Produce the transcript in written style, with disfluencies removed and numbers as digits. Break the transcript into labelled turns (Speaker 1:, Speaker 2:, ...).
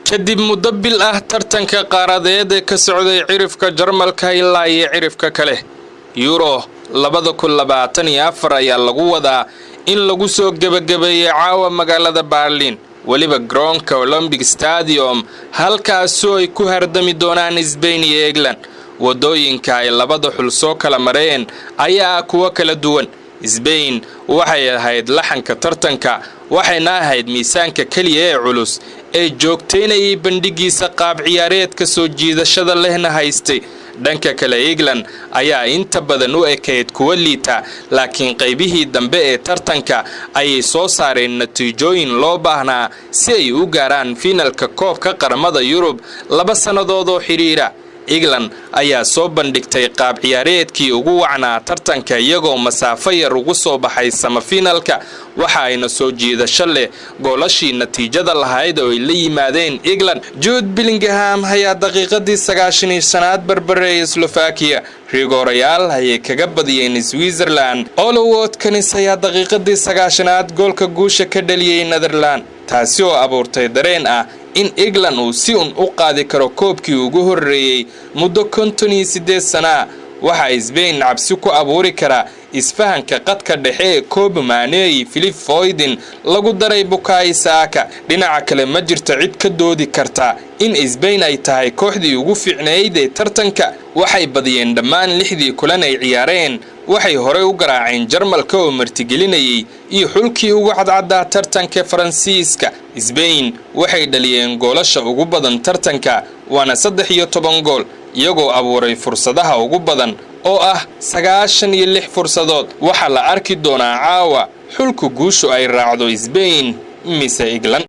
Speaker 1: kadib muddo bil ah tartanka qaaradeed ee ka socday cirifka Jarmalka ilaa iyo cirifka kale Euro 2024 ayaa lagu wadaa in lagu soo gabagabeeyay caawa magaalada Berlin waliba garoonka Olympic Stadium halkaasoo ay ku hardami doonaan Spain iyo England wadooyinka ay labada xul soo kala mareen ayaa kuwa kala duwan Spain waxay ahayd laxanka tartanka waxayna ahayd miisaanka kaliya ee culus ee joogteynayay bandhigiisa qaab ciyaareedka soo jiidashada lehna haystay dhanka kale England ayaa inta badan u ekeyd kuwa liita laakiin qaybihii dambe ee tartanka ayay soo saareen natiijooyin loo baahnaa si ay u gaaraan finalka koobka qaramada Yurub 2 sanadood oo xiriira England ayaa soo bandhigtay qaab ciyaareedkii ugu wacnaa tartanka iyagoo masaafo yar ugu soo baxay semifinalka waxa ayna soo jiidasho leh goolashii natiijada lahayd oo ay la yimaadeen England Jude Bellingham ayaa daqiiqadii 90aad barbareeyay Slovakia Rigoreal ayay kaga badiyeen Switzerland Ole Watkins ayaa daqiiqadii 90aad goolka guusha ka dhaliyay Netherlands taasi oo abuurtay dareen ah in England uu si u qaadi karo koobkii ugu horeeyay muddo 58 sano waxa Spain cabsi ku abuuri kara isfahanka qadka dhexe ee Kobe Mane iyo Philip Foden lagu daray Bukayo Saka dhinaca kale ma jirto cid ka doodi karta in Spain ay tahay kooxdii ugu fiicneyd ee tartanka waxay badiyeen dhammaan 6 kulan ay ciyaareen waxay hore u garaaceen Jarmalka oo martigelinayay iyo xulkii ugu cadcada tartanka Faransiiska Spain waxay dhaliyeen goolasha ugu badan tartanka waana 13 gool iyagoo abuuray fursadaha ugu badan oo ah 96 fursadood waxa la arki doonaa caawa xulku guushu ay raacdo Spain mise England